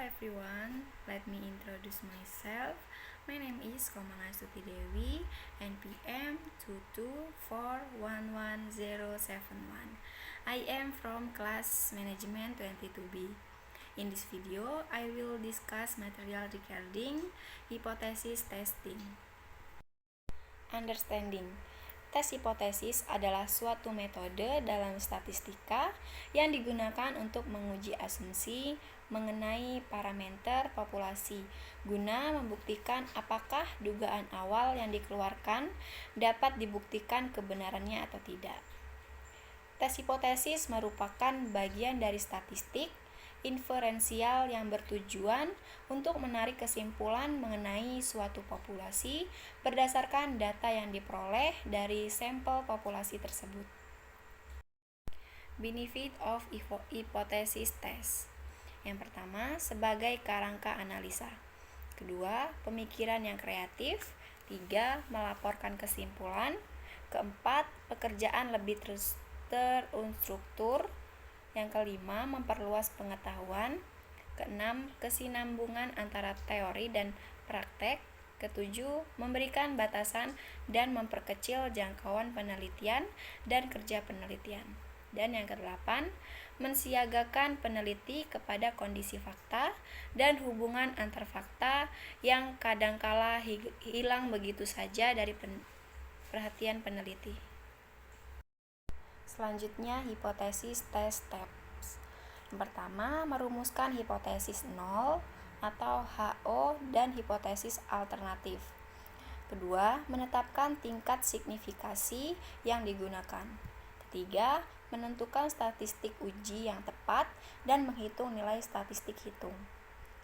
everyone, let me introduce myself. My name is Komala Astuti Dewi, NPM 2241171. I am from class management 22B. In this video, I will discuss material regarding hypothesis testing. Understanding. Tes hipotesis adalah suatu metode dalam statistika yang digunakan untuk menguji asumsi mengenai parameter populasi guna membuktikan apakah dugaan awal yang dikeluarkan dapat dibuktikan kebenarannya atau tidak. Tes hipotesis merupakan bagian dari statistik inferensial yang bertujuan untuk menarik kesimpulan mengenai suatu populasi berdasarkan data yang diperoleh dari sampel populasi tersebut. Benefit of hypothesis test. Yang pertama, sebagai kerangka analisa. Kedua, pemikiran yang kreatif. Tiga, melaporkan kesimpulan. Keempat, pekerjaan lebih terstruktur. Yang kelima, memperluas pengetahuan. Keenam, kesinambungan antara teori dan praktek. Ketujuh, memberikan batasan dan memperkecil jangkauan penelitian dan kerja penelitian. Dan yang kedelapan, mensiagakan peneliti kepada kondisi fakta dan hubungan antar fakta yang kadangkala hilang begitu saja dari perhatian peneliti. Selanjutnya, hipotesis test steps. Yang pertama, merumuskan hipotesis nol atau HO dan hipotesis alternatif. Kedua, menetapkan tingkat signifikasi yang digunakan. Ketiga, menentukan statistik uji yang tepat dan menghitung nilai statistik hitung.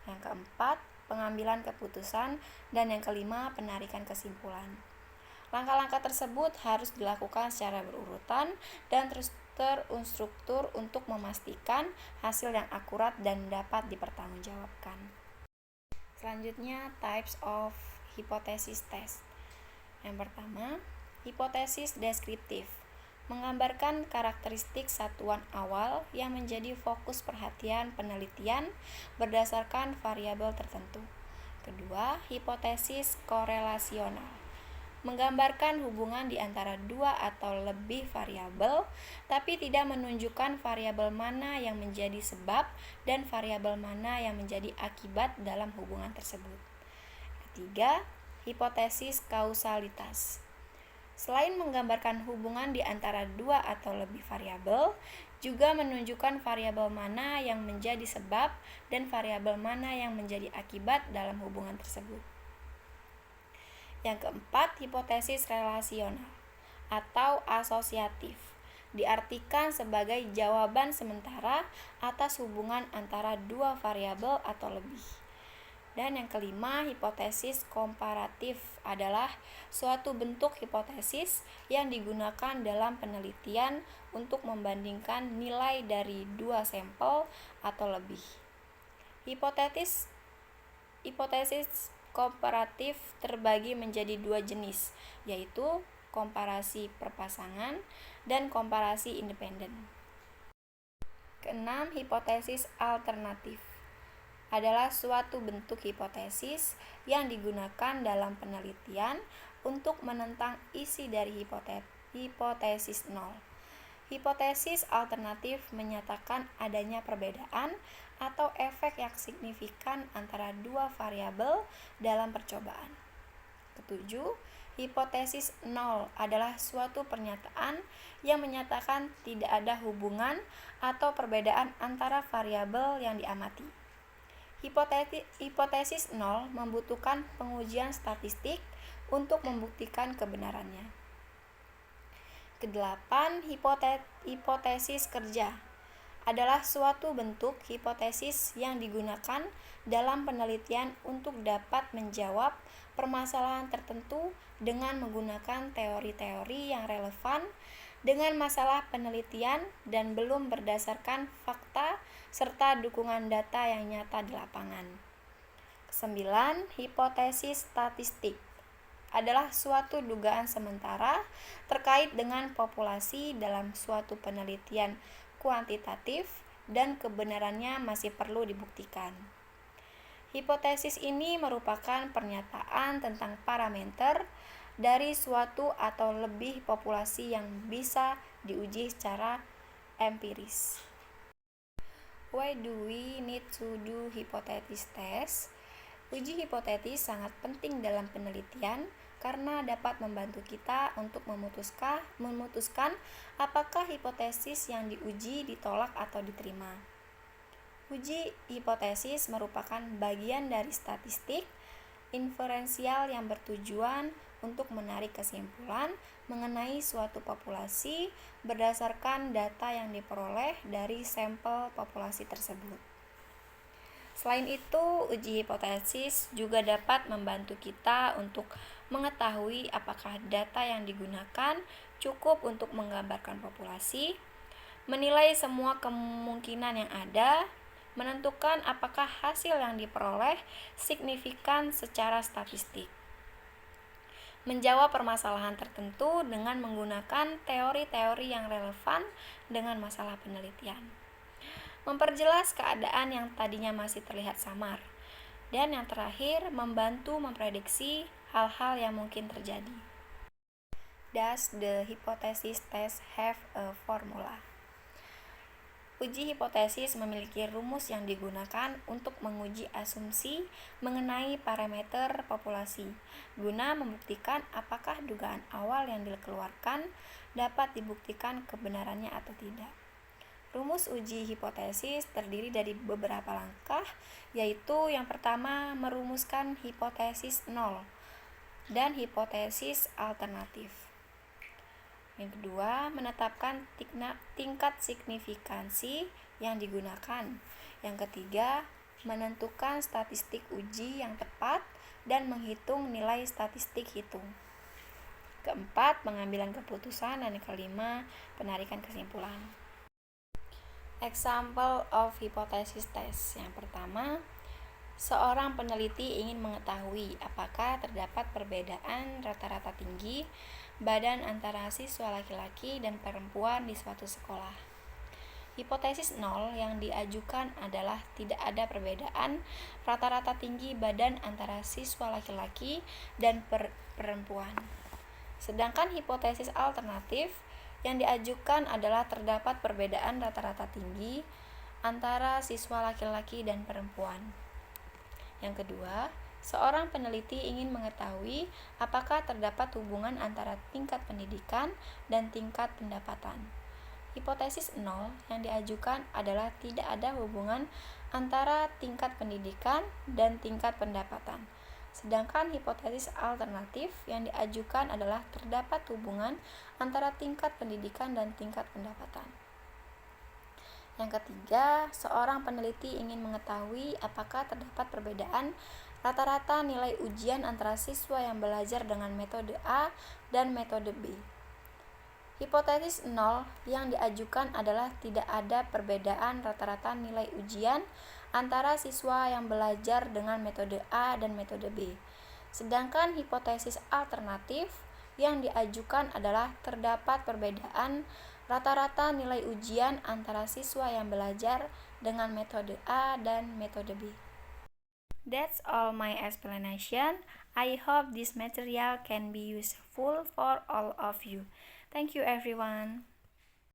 Yang keempat, pengambilan keputusan, dan yang kelima, penarikan kesimpulan. Langkah-langkah tersebut harus dilakukan secara berurutan dan terstruktur untuk memastikan hasil yang akurat dan dapat dipertanggungjawabkan. Selanjutnya, types of hypothesis test. Yang pertama, hipotesis deskriptif. Menggambarkan karakteristik satuan awal yang menjadi fokus perhatian penelitian berdasarkan variabel tertentu. Kedua, hipotesis korelasional. Menggambarkan hubungan di antara dua atau lebih variabel, tapi tidak menunjukkan variabel mana yang menjadi sebab dan variabel mana yang menjadi akibat dalam hubungan tersebut. Ketiga, hipotesis kausalitas. Selain menggambarkan hubungan di antara dua atau lebih variabel, juga menunjukkan variabel mana yang menjadi sebab dan variabel mana yang menjadi akibat dalam hubungan tersebut. Yang keempat, hipotesis relasional atau asosiatif. Diartikan sebagai jawaban sementara atas hubungan antara dua variabel atau lebih. Dan yang kelima, hipotesis komparatif adalah suatu bentuk hipotesis yang digunakan dalam penelitian untuk membandingkan nilai dari dua sampel atau lebih. Hipotesis komparatif terbagi menjadi dua jenis, yaitu komparasi perpasangan dan komparasi independen. Keenam, hipotesis alternatif adalah suatu bentuk hipotesis yang digunakan dalam penelitian untuk menentang isi dari hipotesis nol. Hipotesis alternatif menyatakan adanya perbedaan atau efek yang signifikan antara dua variabel dalam percobaan. Ketujuh, hipotesis nol adalah suatu pernyataan yang menyatakan tidak ada hubungan atau perbedaan antara variabel yang diamati. Hipotesis nol membutuhkan pengujian statistik untuk membuktikan kebenarannya. Kedelapan, hipotesis kerja adalah suatu bentuk hipotesis yang digunakan dalam penelitian untuk dapat menjawab permasalahan tertentu dengan menggunakan teori-teori yang relevan dengan masalah penelitian dan belum berdasarkan fakta serta dukungan data yang nyata di lapangan. 9. Hipotesis statistik adalah suatu dugaan sementara terkait dengan populasi dalam suatu penelitian kuantitatif dan kebenarannya masih perlu dibuktikan. Hipotesis ini merupakan pernyataan tentang parameter dari suatu atau lebih populasi yang bisa diuji secara empiris. Why do we need to do hypothesis test? Uji hipotetis sangat penting dalam penelitian karena dapat membantu kita untuk memutuskan apakah hipotesis yang diuji ditolak atau diterima. Uji hipotesis merupakan bagian dari statistik inferensial yang bertujuan untuk menarik kesimpulan mengenai suatu populasi berdasarkan data yang diperoleh dari sampel populasi tersebut. Selain itu, uji hipotesis juga dapat membantu kita untuk mengetahui apakah data yang digunakan cukup untuk menggambarkan populasi, menilai semua kemungkinan yang ada, menentukan apakah hasil yang diperoleh signifikan secara statistik, menjawab permasalahan tertentu dengan menggunakan teori-teori yang relevan dengan masalah penelitian, memperjelas keadaan yang tadinya masih terlihat samar, dan yang terakhir, membantu memprediksi hal-hal yang mungkin terjadi. Does the hypothesis test have a formula? Uji hipotesis memiliki rumus yang digunakan untuk menguji asumsi mengenai parameter populasi, guna membuktikan apakah dugaan awal yang dikeluarkan dapat dibuktikan kebenarannya atau tidak. Rumus uji hipotesis terdiri dari beberapa langkah, yaitu yang pertama merumuskan hipotesis nol dan hipotesis alternatif. Yang kedua, menetapkan tingkat signifikansi yang digunakan. Yang ketiga, menentukan statistik uji yang tepat dan menghitung nilai statistik hitung. Keempat, pengambilan keputusan, dan yang kelima, penarikan kesimpulan. Example of hypothesis test. Yang pertama, seorang peneliti ingin mengetahui apakah terdapat perbedaan rata-rata tinggi badan antara siswa laki-laki dan perempuan di suatu sekolah. Hipotesis nol yang diajukan adalah tidak ada perbedaan rata-rata tinggi badan antara siswa laki-laki dan perempuan. Sedangkan hipotesis alternatif yang diajukan adalah terdapat perbedaan rata-rata tinggi antara siswa laki-laki dan perempuan. Yang kedua, seorang peneliti ingin mengetahui apakah terdapat hubungan antara tingkat pendidikan dan tingkat pendapatan. Hipotesis nol yang diajukan adalah tidak ada hubungan antara tingkat pendidikan dan tingkat pendapatan. Sedangkan hipotesis alternatif yang diajukan adalah terdapat hubungan antara tingkat pendidikan dan tingkat pendapatan. Yang ketiga, seorang peneliti ingin mengetahui apakah terdapat perbedaan rata-rata nilai ujian antara siswa yang belajar dengan metode A dan metode B. Hipotesis nol yang diajukan adalah tidak ada perbedaan rata-rata nilai ujian antara siswa yang belajar dengan metode A dan metode B. Sedangkan hipotesis alternatif yang diajukan adalah terdapat perbedaan rata-rata nilai ujian antara siswa yang belajar dengan metode A dan metode B. That's all my explanation. I hope this material can be useful for all of you. Thank you everyone.